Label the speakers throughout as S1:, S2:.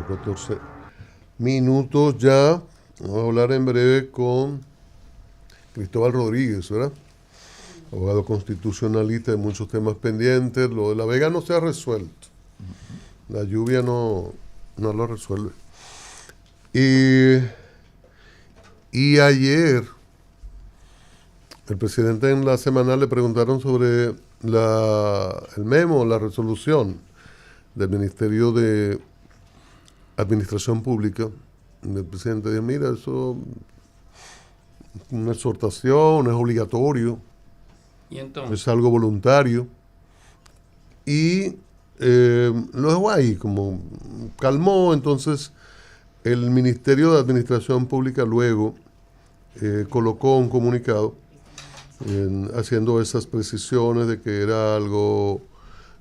S1: 14 minutos ya. Vamos a hablar en breve con Cristóbal Rodríguez, ¿verdad? Abogado constitucionalista de muchos temas pendientes. Lo de La Vega no se ha resuelto. La lluvia no lo resuelve. Y ayer el presidente en la semanal le preguntaron sobre el memo, la resolución del Ministerio de Administración Pública. El presidente dijo, mira, eso es una exhortación, no es obligatorio.
S2: ¿Y entonces?
S1: Es algo voluntario. Y lo dejó ahí, como calmó. Entonces el Ministerio de Administración Pública luego colocó un comunicado haciendo esas precisiones de que era algo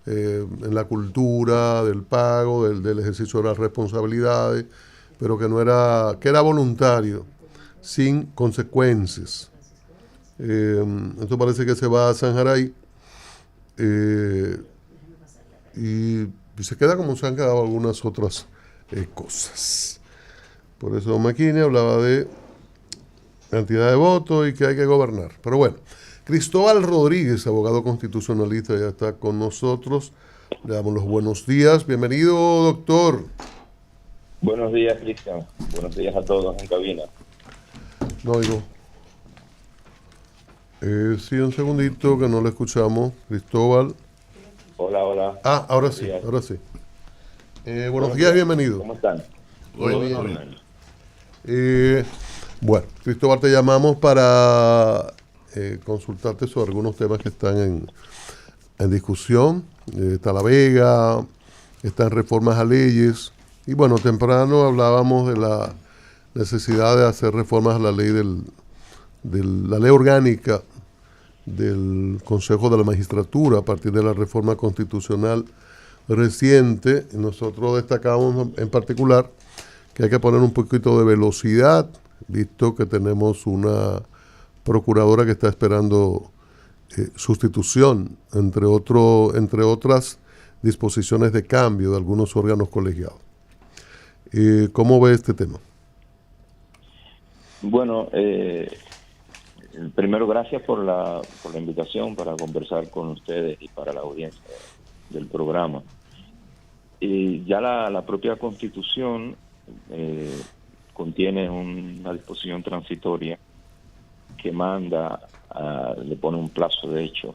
S1: en la cultura del pago, del ejercicio de las responsabilidades, pero que no era, que era voluntario, sin consecuencias. Esto parece que se va a zanjar ahí y se queda como se han quedado algunas otras cosas. Por eso Maquini hablaba de cantidad de votos y que hay que gobernar. Pero bueno, Cristóbal Rodríguez, abogado constitucionalista, ya está con nosotros. Le damos los buenos días. Bienvenido, doctor.
S3: Buenos días, Cristian. Buenos días a todos en cabina.
S1: No oigo. Sí, un segundito que no le escuchamos. Cristóbal.
S3: Hola, hola.
S1: Ahora sí, ahora sí. Buenos días, bienvenido.
S3: ¿Cómo están?
S1: Muy bien. Bueno, Cristóbal, te llamamos para consultarte sobre algunos temas que están en discusión. Está La Vega, están reformas a leyes. Y bueno, temprano hablábamos de la necesidad de hacer reformas a la ley la ley orgánica del Consejo de la Magistratura a partir de la reforma constitucional reciente. Y nosotros destacamos en particular que hay que poner un poquito de velocidad, visto que tenemos una procuradora que está esperando sustitución, entre otras disposiciones de cambio de algunos órganos colegiados. ¿Cómo ve este tema?
S3: Bueno, primero gracias por la invitación para conversar con ustedes y para la audiencia del programa. Ya la propia Constitución contiene una disposición transitoria que le pone un plazo de hecho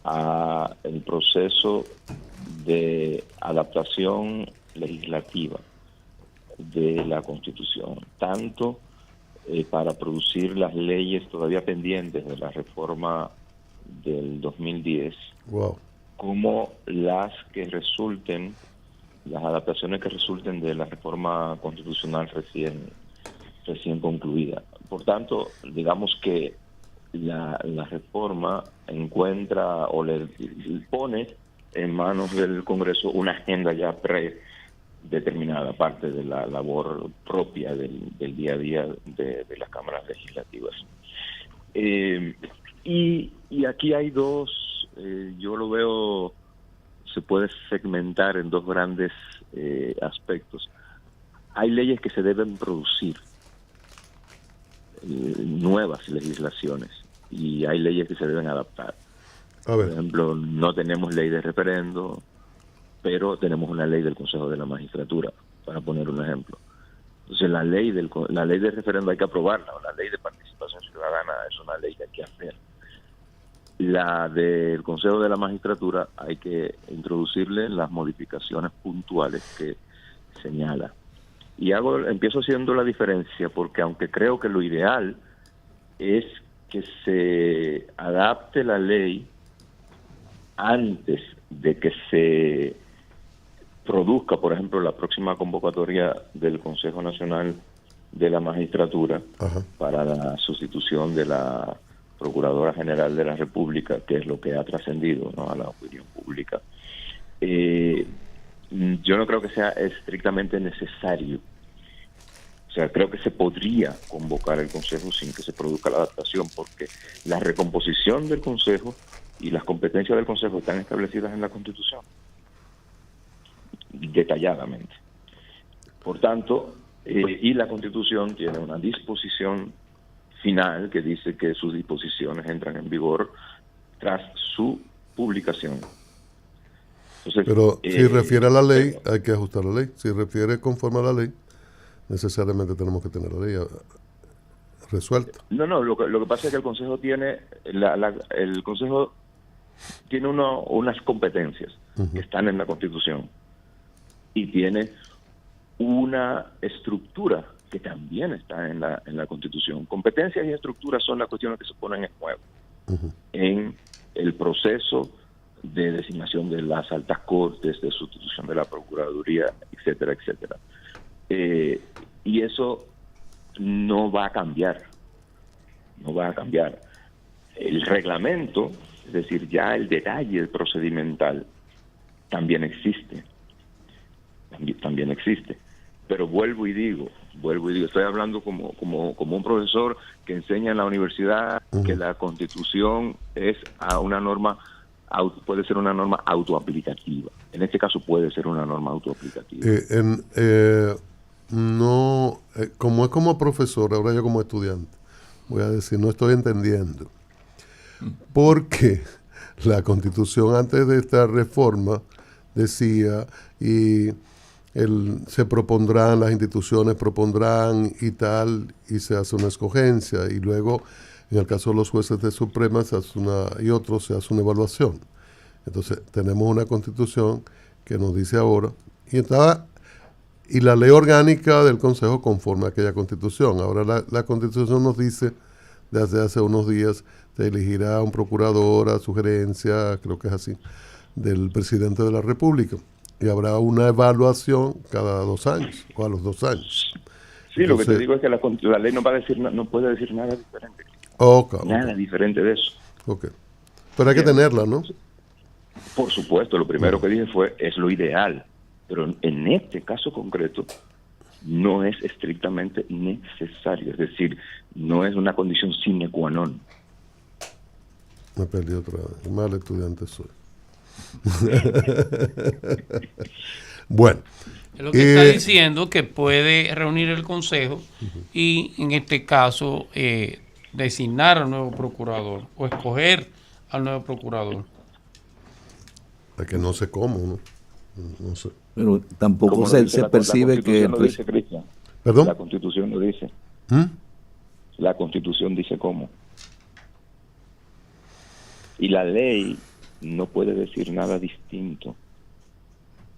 S3: a el proceso de adaptación legislativa de la Constitución, tanto para producir las leyes todavía pendientes de la reforma del 2010,
S1: wow,
S3: como las adaptaciones que resulten de la reforma constitucional recién concluida. Por tanto, digamos que la reforma encuentra o le pone en manos del Congreso una agenda ya predeterminada, parte de la labor propia del día a día de las cámaras legislativas. Y aquí hay dos, yo lo veo, se puede segmentar en dos grandes aspectos. Hay leyes que se deben producir, nuevas legislaciones, y hay leyes que se deben adaptar. Por ejemplo, no tenemos ley de referendo, pero tenemos una ley del Consejo de la Magistratura, para poner un ejemplo. Entonces la ley de referendo hay que aprobarla, o la ley de participación ciudadana es una ley que hay que hacer. La del Consejo de la Magistratura hay que introducirle las modificaciones puntuales que señala. Y empiezo haciendo la diferencia porque aunque creo que lo ideal es que se adapte la ley antes de que se produzca, por ejemplo, la próxima convocatoria del Consejo Nacional de la Magistratura para la sustitución de la Procuradora General de la República, que es lo que ha trascendido, ¿no?, a la opinión pública. Yo no creo que sea estrictamente necesario. O sea, creo que se podría convocar el Consejo sin que se produzca la adaptación, porque la recomposición del Consejo y las competencias del Consejo están establecidas en la Constitución, detalladamente. Por tanto, y la Constitución tiene una disposición final que dice que sus disposiciones entran en vigor tras su publicación. Entonces,
S1: pero si refiere a la ley, hay que ajustar la ley. Si refiere conforme a la ley, necesariamente tenemos que tener la ley resuelta.
S3: No, lo que pasa es que el Consejo tiene el Consejo tiene unas competencias que están en la Constitución y tiene una estructura que también está en la Constitución. Competencias y estructuras son las cuestiones que se ponen en juego en el proceso de designación de las altas cortes, de sustitución de la Procuraduría, etcétera, etcétera. Y eso no va a cambiar. No va a cambiar. El reglamento, es decir, ya el detalle procedimental, también existe. También existe. Pero vuelvo y digo, estoy hablando como un profesor que enseña en la universidad que la Constitución es una norma, puede ser una norma autoaplicativa. En este caso puede ser una norma autoaplicativa.
S1: No, como es como profesor, ahora yo como estudiante, voy a decir, no estoy entendiendo. Porque la Constitución antes de esta reforma decía, y se propondrán, las instituciones propondrán y tal, y se hace una escogencia, y luego, en el caso de los jueces de Suprema, se hace y otros, se hace una evaluación. Entonces, tenemos una Constitución que nos dice ahora, y la ley orgánica del Consejo conforme a aquella Constitución. Ahora la Constitución nos dice, desde hace unos días, se elegirá un procurador a sugerencia, creo que es así, del presidente de la República. Y habrá una evaluación cada 2 años, o a los 2 años.
S3: Sí, entonces, lo que te digo es que la ley no puede decir nada diferente. Nada diferente de eso.
S1: Okay. Pero hay que tenerla, ¿no?
S3: Por supuesto, lo primero que dije es lo ideal. Pero en este caso concreto no es estrictamente necesario, es decir, no es una condición sine qua non.
S1: Me perdí otra vez, mal estudiante soy. Bueno.
S2: Lo que está diciendo que puede reunir el Consejo y en este caso designar al nuevo procurador o escoger al nuevo procurador.
S1: Es que no sé cómo, ¿no? No sé.
S4: Pero tampoco se percibe que...
S3: Dice, Cristian.
S1: ¿Perdón?
S3: La Constitución lo dice. La Constitución dice cómo. Y la ley no puede decir nada distinto.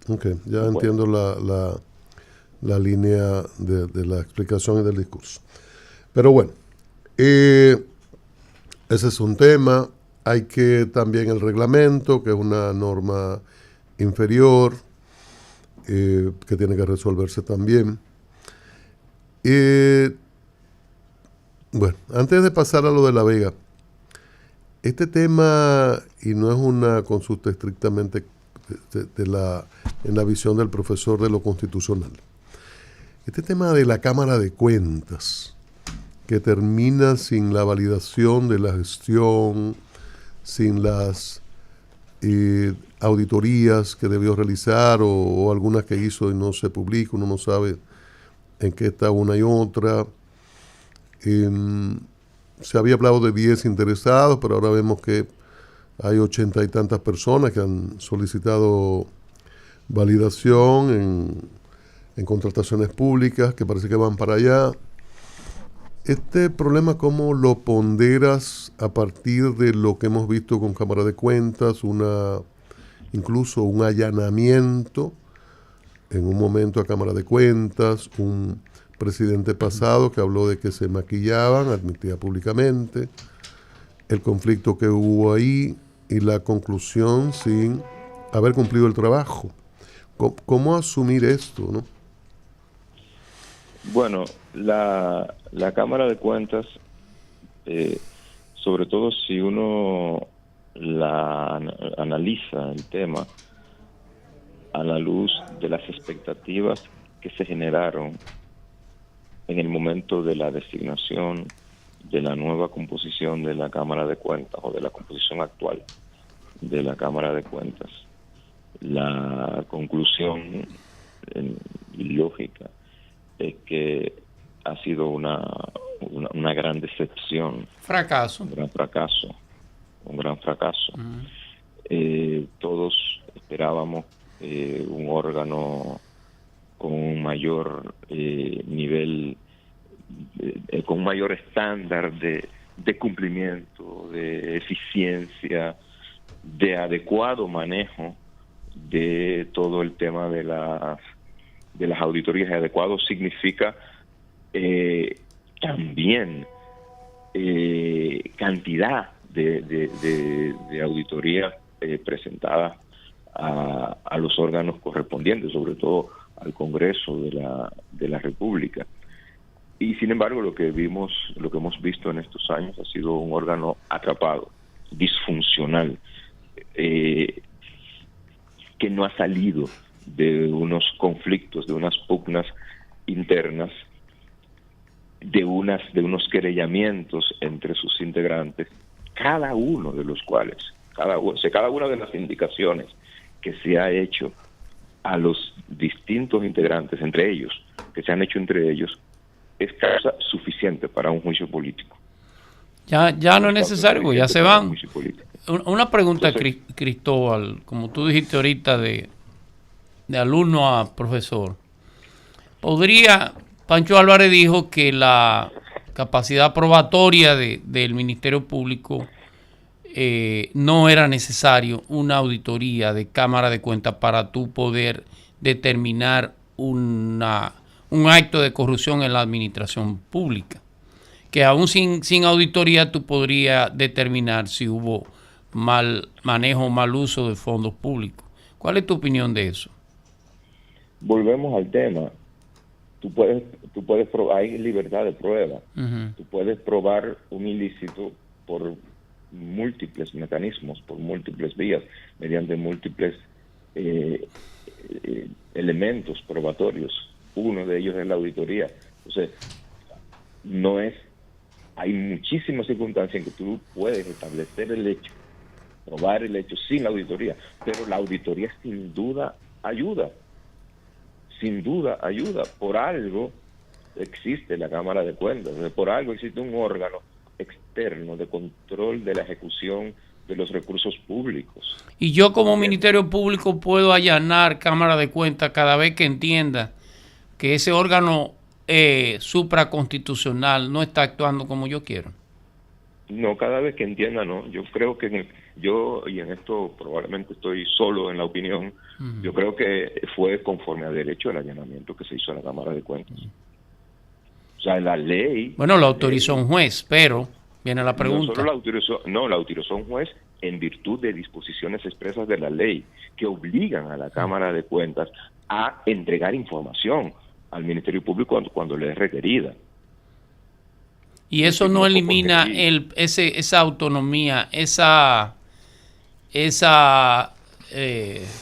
S1: Ok, ya entiendo la línea de la explicación y del discurso. Pero bueno, ese es un tema. Hay que también el reglamento, que es una norma inferior, que tiene que resolverse también. Bueno, antes de pasar a lo de La Vega, este tema, y no es una consulta estrictamente en la visión del profesor de lo constitucional, este tema de la Cámara de Cuentas, que termina sin la validación de la gestión, sin las auditorías que debió realizar o algunas que hizo y no se publica, uno no sabe en qué está una y otra. Se había hablado de 10 interesados, pero ahora vemos que hay 80 y tantas personas que han solicitado validación en contrataciones públicas, que parece que van para allá. Este problema, ¿cómo lo ponderas a partir de lo que hemos visto con Cámara de Cuentas, incluso un allanamiento en un momento a Cámara de Cuentas, un presidente pasado que habló de que se maquillaban, admitía públicamente, el conflicto que hubo ahí y la conclusión sin haber cumplido el trabajo? ¿Cómo asumir esto, no?
S3: Bueno, la Cámara de Cuentas, sobre todo si uno analiza el tema a la luz de las expectativas que se generaron en el momento de la designación de la nueva composición de la Cámara de Cuentas o de la composición actual de la Cámara de Cuentas, la conclusión y lo lógica es que ha sido una gran decepción.
S2: Fracaso.
S3: Un gran fracaso. Todos esperábamos un órgano con un mayor nivel, con un mayor estándar de cumplimiento, de eficiencia, de adecuado manejo de todo el tema de las auditorías. Adecuado significa también cantidad de auditorías presentadas a los órganos correspondientes, sobre todo al Congreso de la República. Y sin embargo, lo que hemos visto en estos años ha sido un órgano atrapado, disfuncional, que no ha salido de unos conflictos, de unas pugnas internas, de unos querellamientos entre sus integrantes, cada uno de los cuales, cada una de las indicaciones que se ha hecho a los distintos integrantes, que se han hecho entre ellos, es causa suficiente para un juicio político.
S2: Ya no es necesario, ya se van. Una pregunta, entonces, Cristóbal, como tú dijiste ahorita, de alumno a profesor. Pancho Álvarez dijo que la capacidad probatoria del Ministerio Público no era necesario una auditoría de Cámara de Cuentas para tú poder determinar un acto de corrupción en la administración pública, que aún sin auditoría tú podrías determinar si hubo mal manejo o mal uso de fondos públicos. ¿Cuál es tu opinión de eso?
S3: Volvemos al tema. Tú puedes probar, hay libertad de prueba. Tú puedes probar un ilícito por múltiples mecanismos, por múltiples vías, mediante múltiples elementos probatorios. Uno de ellos es la auditoría. Entonces, hay muchísimas circunstancias en que tú puedes establecer el hecho, probar el hecho sin la auditoría, pero la auditoría sin duda ayuda. Por algo existe la Cámara de Cuentas, por algo existe un órgano externo de control de la ejecución de los recursos públicos.
S2: Y yo como Ministerio Público puedo allanar Cámara de Cuentas cada vez que entienda que ese órgano supraconstitucional no está actuando como yo quiero.
S3: No, cada vez que entienda, no. Yo creo que y en esto probablemente estoy solo en la opinión, yo creo que fue conforme a derecho el allanamiento que se hizo a la Cámara de Cuentas. O sea, la ley...
S2: Bueno, lo autorizó un juez, pero viene la pregunta.
S3: No solo la autorizó un juez en virtud de disposiciones expresas de la ley que obligan a la Cámara de Cuentas a entregar información al Ministerio Público cuando le es requerida.
S2: Y eso no elimina esa autonomía,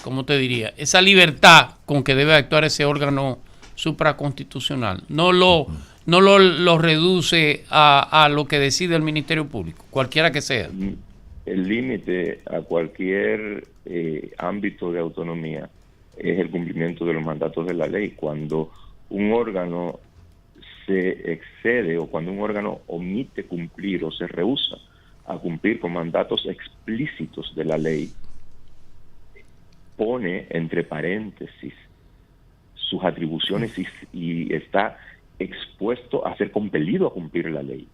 S2: ¿cómo te diría? Esa libertad con que debe actuar ese órgano supraconstitucional. No lo reduce a lo que decide el Ministerio Público, cualquiera que sea.
S3: El límite a cualquier ámbito de autonomía es el cumplimiento de los mandatos de la ley. Cuando un órgano se excede o cuando un órgano omite cumplir o se rehúsa a cumplir con mandatos explícitos de la ley, pone entre paréntesis sus atribuciones y está expuesto a ser compelido a cumplir la ley.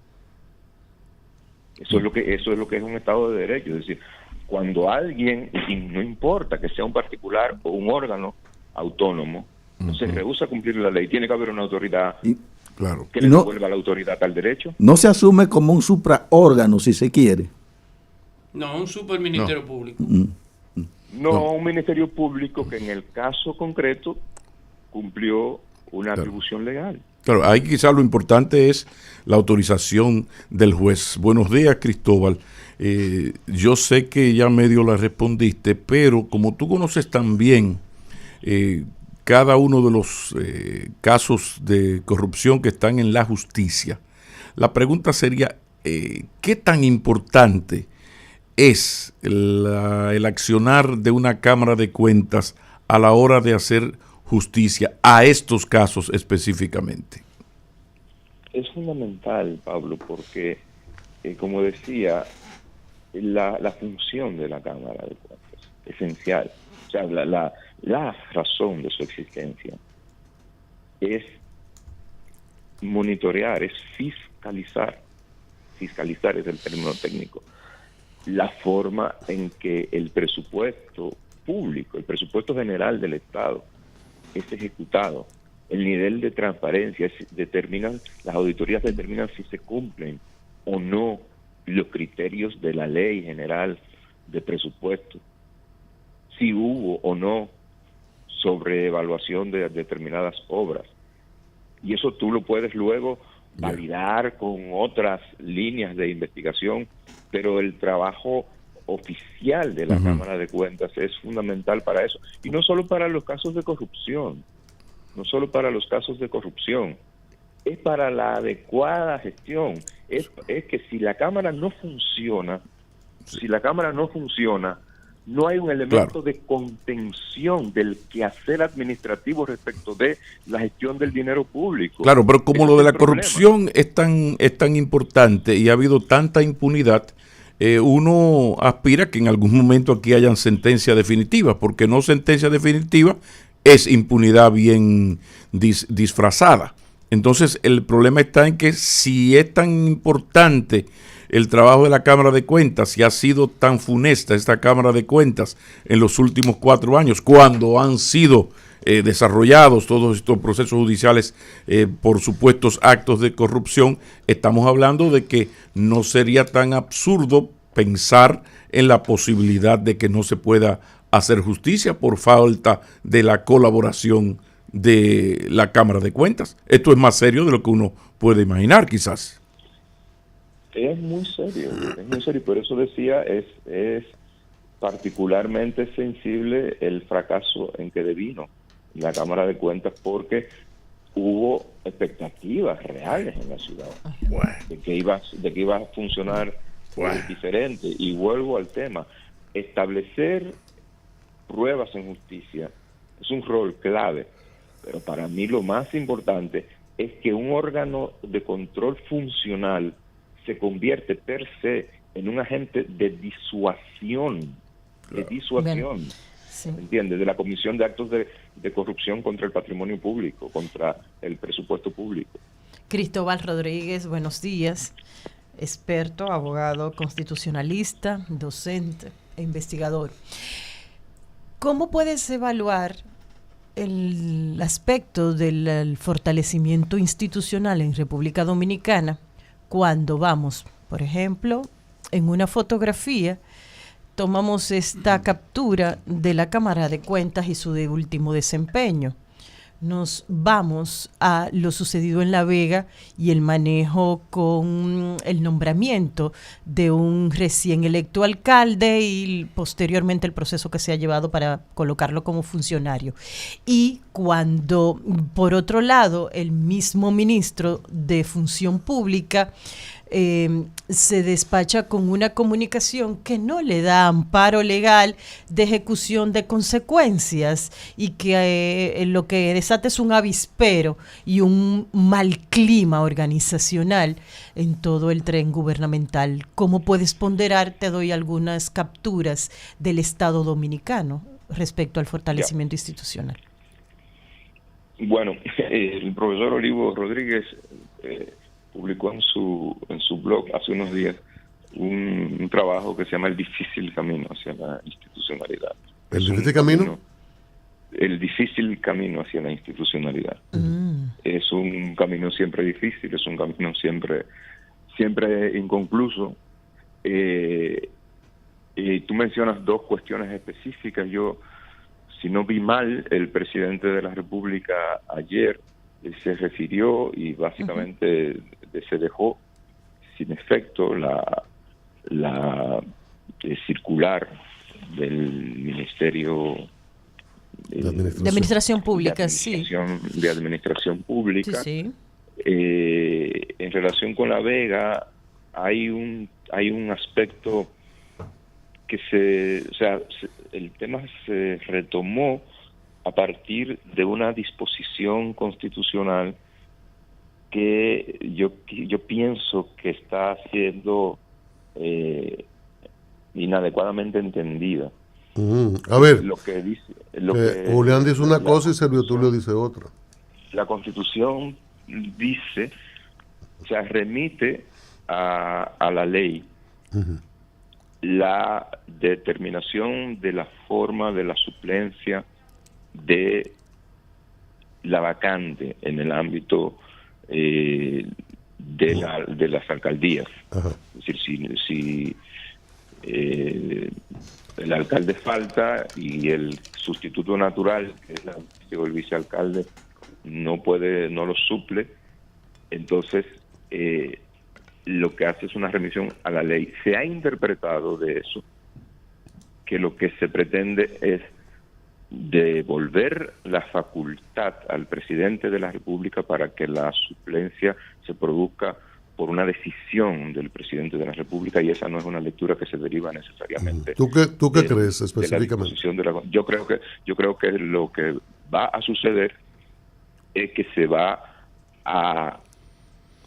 S3: Eso es lo que es un Estado de Derecho. Es decir, cuando alguien, y no importa que sea un particular o un órgano autónomo, se rehúsa a cumplir la ley, tiene que haber una autoridad que le devuelva la autoridad al derecho.
S4: No se asume como un supraórgano, si se quiere.
S2: No, un superministerio público.
S3: No, un ministerio público que en el caso concreto cumplió una atribución legal.
S5: Claro, ahí quizás lo importante es la autorización del juez. Buenos días, Cristóbal. Yo sé que ya medio la respondiste, pero como tú conoces también cada uno de los casos de corrupción que están en la justicia, la pregunta sería, ¿qué tan importante es el accionar de una Cámara de Cuentas a la hora de hacer justicia a estos casos específicamente?
S3: Es fundamental, Pablo, porque, como decía, la función de la Cámara de Cuentas es esencial. O sea, la razón de su existencia es monitorear, es fiscalizar. Fiscalizar es el término técnico. La forma en que el presupuesto público, el presupuesto general del Estado, es ejecutado. El nivel de transparencia las auditorías determinan si se cumplen o no los criterios de la Ley General de Presupuesto, si hubo o no sobreevaluación de determinadas obras. Y eso tú lo puedes luego validar con otras líneas de investigación, pero el trabajo oficial de la Cámara de Cuentas es fundamental para eso. Y no solo para los casos de corrupción, es para la adecuada gestión. Es que si la Cámara no funciona, no hay un elemento de contención del quehacer administrativo respecto de la gestión del dinero público.
S5: Claro, pero como
S3: Ese
S5: lo de la
S3: problema.
S5: corrupción es tan importante y ha habido tanta impunidad, uno aspira que en algún momento aquí hayan sentencias definitivas, porque no sentencia definitiva es impunidad bien disfrazada. Entonces el problema está en que si es tan importante el trabajo de la Cámara de Cuentas, si ha sido tan funesta esta Cámara de Cuentas en los últimos 4 años, cuando han sido desarrollados todos estos procesos judiciales por supuestos actos de corrupción, estamos hablando de que no sería tan absurdo pensar en la posibilidad de que no se pueda hacer justicia por falta de la colaboración de la Cámara de Cuentas. Esto es más serio de lo que uno puede imaginar, quizás.
S3: Es muy serio, por eso decía, es particularmente sensible el fracaso en que devino la Cámara de Cuentas, porque hubo expectativas reales en la ciudad de que iba a funcionar diferente. Y vuelvo al tema, establecer pruebas en justicia es un rol clave, pero para mí lo más importante es que un órgano de control funcional se convierte per se en un agente de disuasión,
S6: Sí.
S3: ¿entiendes? De la comisión de actos de corrupción contra el patrimonio público, contra el presupuesto público.
S6: Cristóbal Rodríguez, buenos días. Experto, abogado constitucionalista, docente e investigador. ¿Cómo puedes evaluar el aspecto del fortalecimiento institucional en República Dominicana cuando vamos, por ejemplo, en una fotografía, tomamos esta captura de la Cámara de Cuentas y su último desempeño? Nos vamos a lo sucedido en La Vega y el manejo con el nombramiento de un recién electo alcalde y posteriormente el proceso que se ha llevado para colocarlo como funcionario. Y cuando, por otro lado, el mismo ministro de Función Pública se despacha con una comunicación que no le da amparo legal de ejecución de consecuencias y que lo que desata es un avispero y un mal clima organizacional en todo el tren gubernamental. ¿Cómo puedes ponderar? Te doy algunas capturas del Estado dominicano respecto al fortalecimiento institucional.
S3: Bueno, el profesor Olivo Rodríguez publicó en su blog hace unos días un trabajo que se llama El difícil camino hacia la institucionalidad.
S1: ¿El difícil camino?
S3: El difícil camino hacia la institucionalidad. Es un camino siempre difícil, es un camino siempre inconcluso. Y tú mencionas dos cuestiones específicas. Yo, si no vi mal, el presidente de la República ayer se refirió y básicamente se dejó sin efecto la circular del Ministerio
S6: de Administración Pública,
S3: de Administración Pública.
S6: Sí.
S3: En relación con La Vega hay un aspecto que el tema se retomó a partir de una disposición constitucional que yo pienso que está siendo inadecuadamente entendida.
S1: A ver,
S3: lo que dice,
S1: Julián dice una cosa y Servio Tulio dice otra.
S3: La Constitución dice, o sea, remite a la ley la determinación de la forma de la suplencia de la vacante en el ámbito de las alcaldías.
S1: Ajá.
S3: Es decir, si el alcalde falta y el sustituto natural, que es el vicealcalde, no lo suple, entonces lo que hace es una remisión a la ley. Se ha interpretado de eso que lo que se pretende es devolver la facultad al presidente de la República para que la suplencia se produzca por una decisión del presidente de la República, y esa no es una lectura que se deriva necesariamente.
S1: ¿Tú qué crees específicamente?
S3: Yo creo que lo que va a suceder es que se va a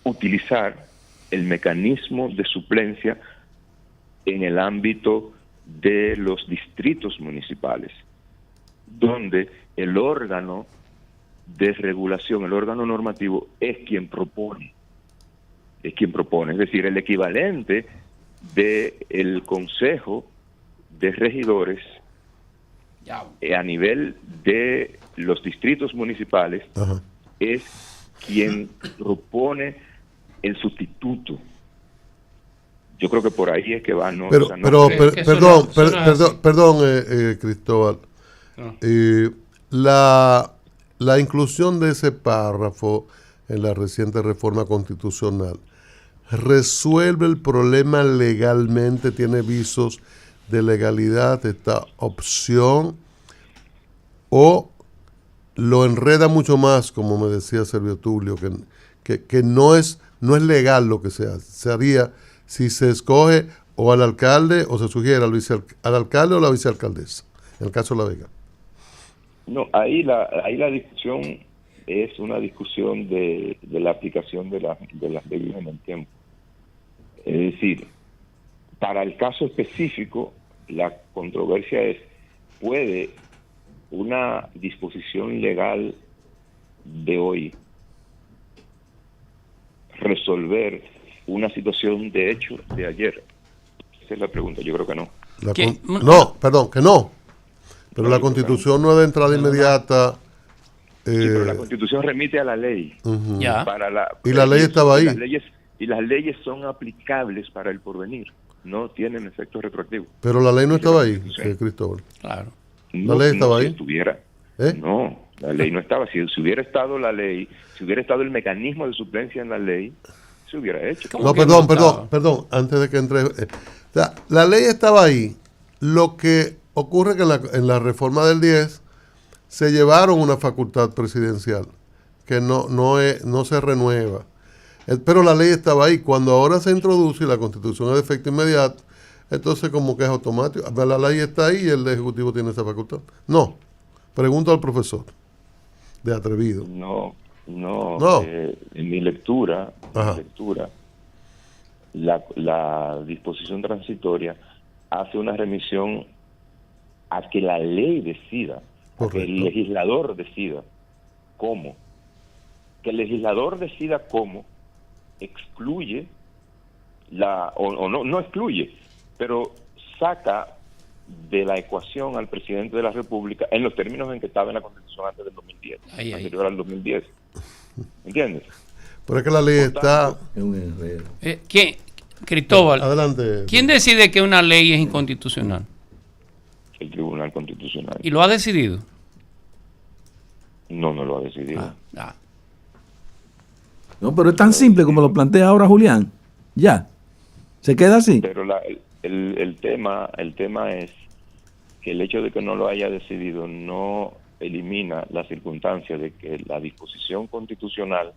S3: utilizar el mecanismo de suplencia en el ámbito de los distritos municipales, donde el órgano de regulación, el órgano normativo, es quien propone. Es decir, el equivalente del Consejo de Regidores a nivel de los distritos municipales. Ajá. Es quien propone el sustituto. Yo creo que por ahí es que va.
S1: Perdón, Cristóbal. La inclusión de ese párrafo en la reciente reforma constitucional resuelve el problema legalmente, tiene visos de legalidad esta opción, o lo enreda mucho más, como me decía Servio Tulio, que no es legal lo que se hace. Se haría si se escoge o al alcalde o se sugiere al alcalde o la vicealcaldesa, en el caso de La Vega.
S3: No, ahí la discusión es una discusión de la aplicación de las leyes en el tiempo. Es decir, para el caso específico, la controversia es, ¿puede una disposición legal de hoy resolver una situación de hecho de ayer? Esa es la pregunta. Yo creo que no.
S1: Que no. Pero la Constitución no es de entrada inmediata.
S3: Sí, pero la Constitución remite a la ley.
S1: Uh-huh.
S3: Y
S1: la ley estaba ahí.
S3: Las leyes son aplicables para el porvenir. No tienen efecto retroactivo.
S1: Pero la ley no estaba ahí, Cristóbal.
S2: Claro.
S1: ¿La ley estaba ahí?
S3: No, la ley no estaba. Si hubiera estado la ley, si hubiera estado el mecanismo de suplencia en la ley, se hubiera hecho.
S1: No, perdón, antes de que entre. La ley estaba ahí. Lo que ocurre que en la reforma del 10 se llevaron una facultad presidencial que no se renueva. Pero la ley estaba ahí. Cuando ahora se introduce y la Constitución es de efecto inmediato, entonces como que es automático. La ley está ahí y el Ejecutivo tiene esa facultad. No. Pregunto al profesor. De atrevido.
S3: No. En mi lectura, la disposición transitoria hace una remisión a que la ley decida, a que el legislador decida cómo. Que el legislador decida cómo excluye no excluye, pero saca de la ecuación al presidente de la República en los términos en que estaba en la Constitución antes del 2010, anterior al 2010. ¿Entiendes?
S1: Pero es que la ley está...
S2: Cristóbal,
S1: adelante.
S2: ¿Quién decide que una ley es inconstitucional?
S3: El Tribunal Constitucional.
S2: ¿Y lo ha decidido?
S3: No lo ha decidido.
S4: No, pero es tan simple como lo plantea ahora Julián. Ya. ¿Se queda así?
S3: Pero el tema es que el hecho de que no lo haya decidido no elimina la circunstancia de que la disposición constitucional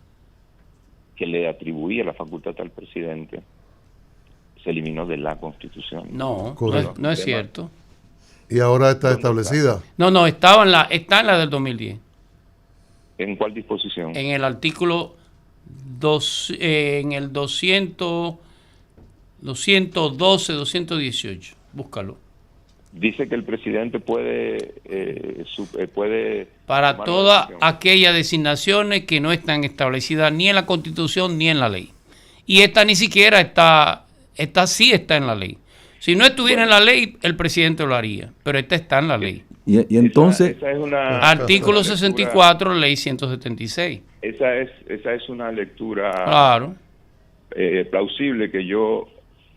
S3: que le atribuía la facultad al presidente se eliminó de la Constitución.
S2: No es cierto.
S1: ¿Y ahora está establecida?
S2: No, está en la del 2010.
S3: ¿En cuál disposición?
S2: En el artículo en el 212, 218. Búscalo.
S3: Dice que el presidente puede
S2: Para
S3: tomar
S2: todas
S3: decisión.
S2: aquellas designaciones que no están establecidas ni en la Constitución ni en la ley. Y esta ni siquiera está en la ley. Si no estuviera en la ley, el presidente lo haría, pero esta está en la ley.
S4: Y entonces,
S3: esa es una
S2: Artículo
S3: lectura-
S2: 64, ley 176.
S3: Esa es una lectura
S2: Claro.
S3: plausible que yo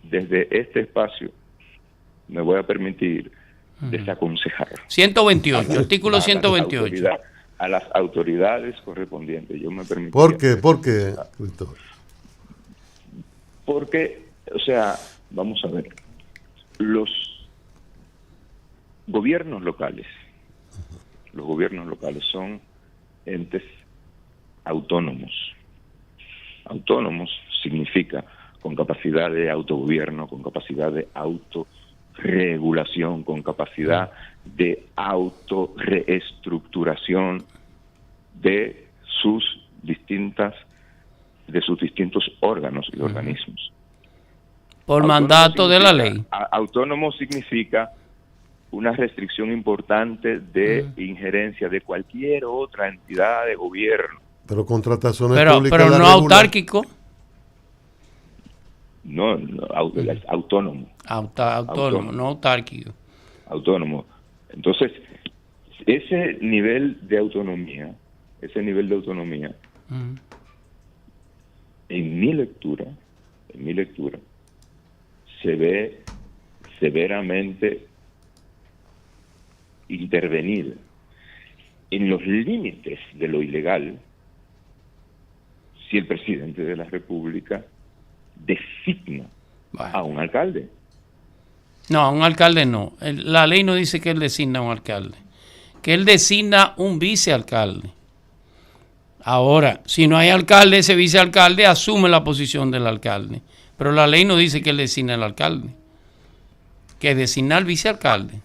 S3: desde este espacio me voy a permitir desaconsejar
S2: 128, artículo 128.
S3: a las autoridades correspondientes. Yo me permitiría.
S1: ¿Por qué? ¿Por qué, Cristóbal?
S3: Porque, o sea, vamos a ver, los gobiernos locales son entes autónomos. Autónomos significa con capacidad de autogobierno, con capacidad de autorregulación, con capacidad de autorreestructuración de sus distintos órganos y organismos.
S2: Por
S3: Autónomo
S2: mandato de la ley.
S3: Autónomo significa una restricción importante de injerencia de cualquier otra entidad de gobierno.
S1: Pero contrataciones
S2: Pero
S1: públicas
S2: no
S1: la regulan.
S2: autárquico.
S3: No, es autónomo.
S2: Autónomo, no autárquico.
S3: Autónomo. Entonces, ese nivel de autonomía, en mi lectura, se ve severamente intervenir en los límites de lo ilegal si el presidente de la República designa a un alcalde.
S2: No, a un alcalde no. La ley no dice que él designa a un alcalde. Que él designa un vicealcalde. Ahora, si no hay alcalde, ese vicealcalde asume la posición del alcalde. Pero la ley no dice que él designa al alcalde. Que designa al vicealcalde.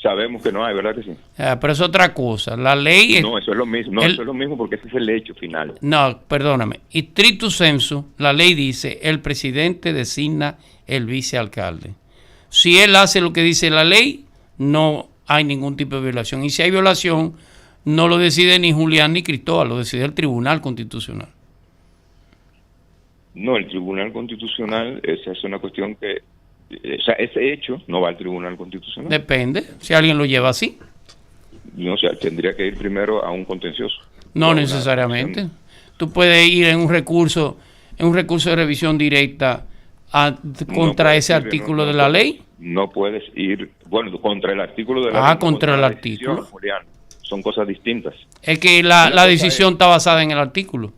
S3: Sabemos que no hay, ¿verdad que sí?
S2: Pero es otra cosa. La ley...
S3: No, eso es lo mismo. No, eso es lo mismo porque ese es el hecho final.
S2: No, perdóname. Stricto sensu, la ley dice el presidente designa el vicealcalde. Si él hace lo que dice la ley, no hay ningún tipo de violación. Y si hay violación, no lo decide ni Julián ni Cristóbal, lo decide el Tribunal Constitucional.
S3: No, el Tribunal Constitucional, esa es una cuestión que... O sea, ese hecho no va al Tribunal Constitucional.
S2: Depende, si alguien lo lleva así.
S3: No, o sea, tendría que ir primero a un contencioso.
S2: No necesariamente. Tú puedes ir en un recurso de revisión directa contra ese artículo de la ley.
S3: No puedes ir, bueno, contra el artículo de la ley.
S2: Contra el
S3: la
S2: artículo.
S3: decisión, Julián. Son cosas distintas.
S2: Es que la decisión está basada en el artículo.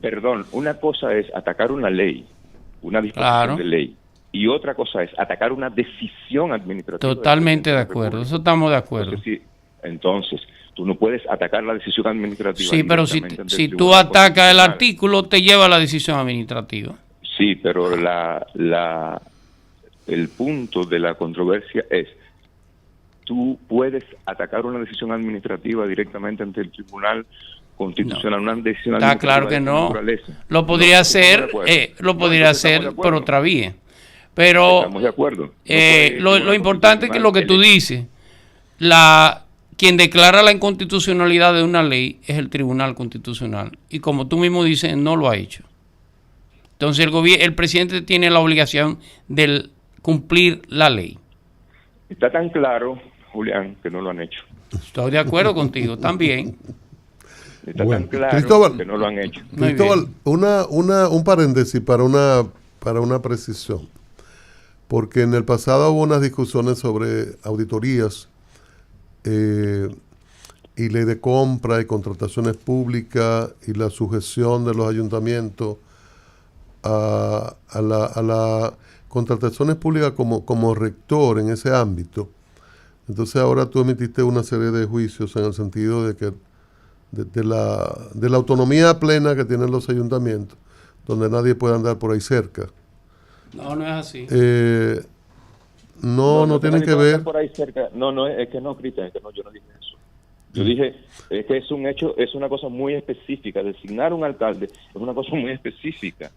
S3: Perdón, una cosa es atacar una ley, una disposición de ley, y otra cosa es atacar una decisión administrativa.
S2: Totalmente de acuerdo, eso estamos de acuerdo.
S3: Entonces, tú no puedes atacar la decisión administrativa.
S2: Sí, pero si tú atacas el artículo, te lleva a la decisión administrativa.
S3: Sí, pero el punto de la controversia es, tú puedes atacar una decisión administrativa directamente ante el Tribunal Constitucional, una decisión
S2: está claro que no. Lo podría hacer, por otra vía. Pero
S3: estamos de acuerdo.
S2: Lo importante es que lo que tú dices, quien declara la inconstitucionalidad de una ley es el Tribunal Constitucional. Y como tú mismo dices, no lo ha hecho. Entonces el presidente tiene la obligación de cumplir la ley.
S3: Está tan claro, Julián, que no lo han hecho.
S2: Estoy de acuerdo contigo también.
S3: Está tan claro
S1: Cristóbal,
S3: que no lo han hecho.
S1: Cristóbal, un paréntesis para una precisión. Porque en el pasado hubo unas discusiones sobre auditorías y ley de compra y contrataciones públicas y la sujeción de los ayuntamientos a la contrataciones públicas como rector en ese ámbito. Entonces ahora tú emitiste una serie de juicios en el sentido de que de la autonomía plena que tienen los no tienen que ver.
S3: Por ahí cerca. No, es que no, Cristian, es que no, yo no dije eso. Yo dije, es que es un hecho, es una cosa muy específica. Designar un alcalde es una cosa muy específica.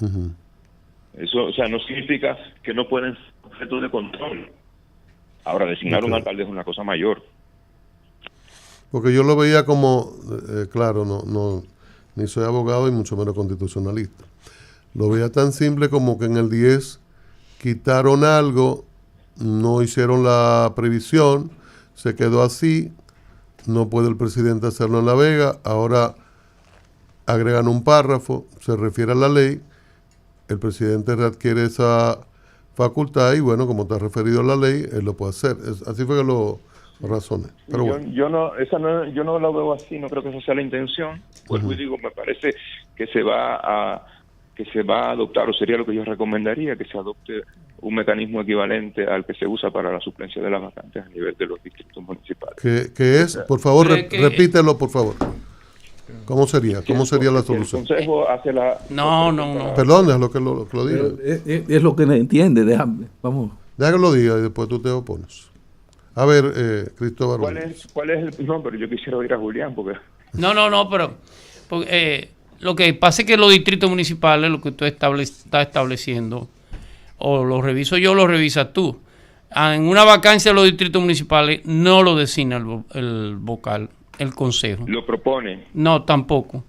S3: Eso, o sea, no significa que no pueden ser objetos de control. Ahora, designar un alcalde es una cosa mayor.
S1: Porque yo lo veía como, claro, no, ni soy abogado y mucho menos constitucionalista. Lo veía tan simple como que en el 10 quitaron algo, no hicieron la previsión, se quedó así, no puede el presidente hacerlo en La Vega, ahora agregan un párrafo, se refiere a la ley, el presidente readquiere esa facultad y bueno, como está referido a la ley, él lo puede hacer. Así fue que lo razoné. Pero bueno.
S3: Yo no lo veo así, no creo que esa sea la intención. Pues digo, me parece que se va a adoptar, o sería lo que yo recomendaría, que se adopte un mecanismo equivalente al que se usa para la suplencia de las vacantes a nivel de los distritos municipales.
S1: ¿Qué es? Por favor, repítelo, por favor. ¿Cómo sería? ¿Cómo sería la solución?
S3: El Consejo hace la...
S2: No.
S1: Perdón, es lo que lo diga.
S4: Es lo que le entiende, déjame, vamos.
S1: Deja que lo diga y después tú te opones. A ver, Cristóbal.
S3: ¿Cuál es el...? No, pero yo quisiera oír a Julián, porque...
S2: No, pero... lo que pasa es que los distritos municipales, lo que tú está estableciendo, o lo reviso yo o lo revisas tú. En una vacancia de los distritos municipales no lo designa el vocal, el consejo.
S3: ¿Lo propone?
S2: No, tampoco.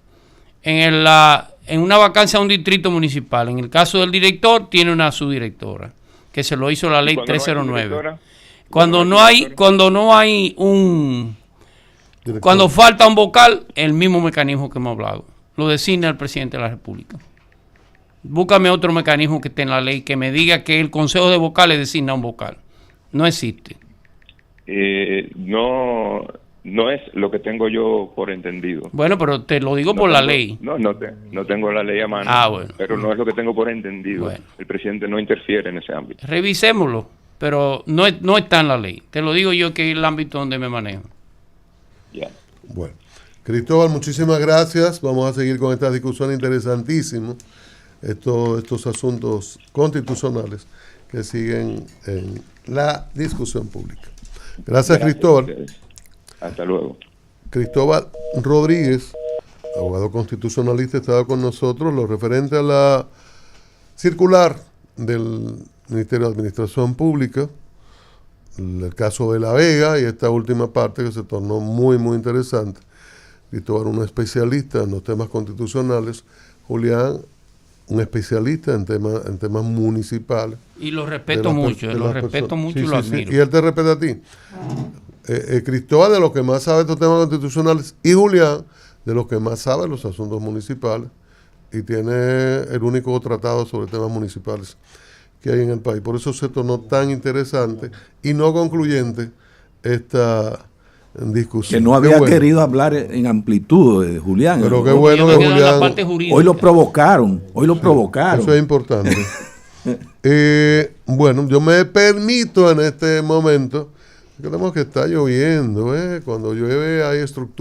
S2: En una vacancia de un distrito municipal, en el caso del director, tiene una subdirectora, que se lo hizo la ley 309. Cuando falta un vocal, el mismo mecanismo que hemos hablado. Lo designa el presidente de la República. Búscame otro mecanismo que esté en la ley que me diga que el Consejo de Vocales designa un vocal. No existe.
S3: No es lo que tengo yo por entendido.
S2: Bueno, pero te lo digo por la ley.
S3: No tengo la ley a mano,
S2: bueno.
S3: Pero no es lo que tengo por entendido.
S2: Bueno.
S3: El presidente no interfiere en ese ámbito.
S2: Revisémoslo, pero no está en la ley. Te lo digo yo que es el ámbito donde me manejo.
S3: Ya.
S1: Bueno. Cristóbal, muchísimas gracias. Vamos a seguir con esta discusión interesantísima. Estos asuntos constitucionales que siguen en la discusión pública. Gracias, Cristóbal.
S3: Hasta luego.
S1: Cristóbal Rodríguez, abogado constitucionalista, estaba con nosotros. Lo referente a la circular del Ministerio de Administración Pública, el caso de La Vega y esta última parte que se tornó muy, muy interesante. Cristóbal, un especialista en los temas constitucionales. Julián, un especialista en temas municipales.
S2: Y lo respeto mucho, y lo admiro.
S1: Y él te respeta a ti. Cristóbal, de los que más sabe de estos temas constitucionales, y Julián, de los que más sabe de los asuntos municipales, y tiene el único tratado sobre temas municipales que hay en el país. Por eso se tornó tan interesante y no concluyente esta discusión.
S4: Que no había querido hablar en amplitud de Julián.
S1: Pero qué bueno que Julián...
S4: Hoy lo provocaron. Eso
S1: es importante. Bueno, yo me permito en este momento, creemos que está lloviendo, cuando llueve hay estructura.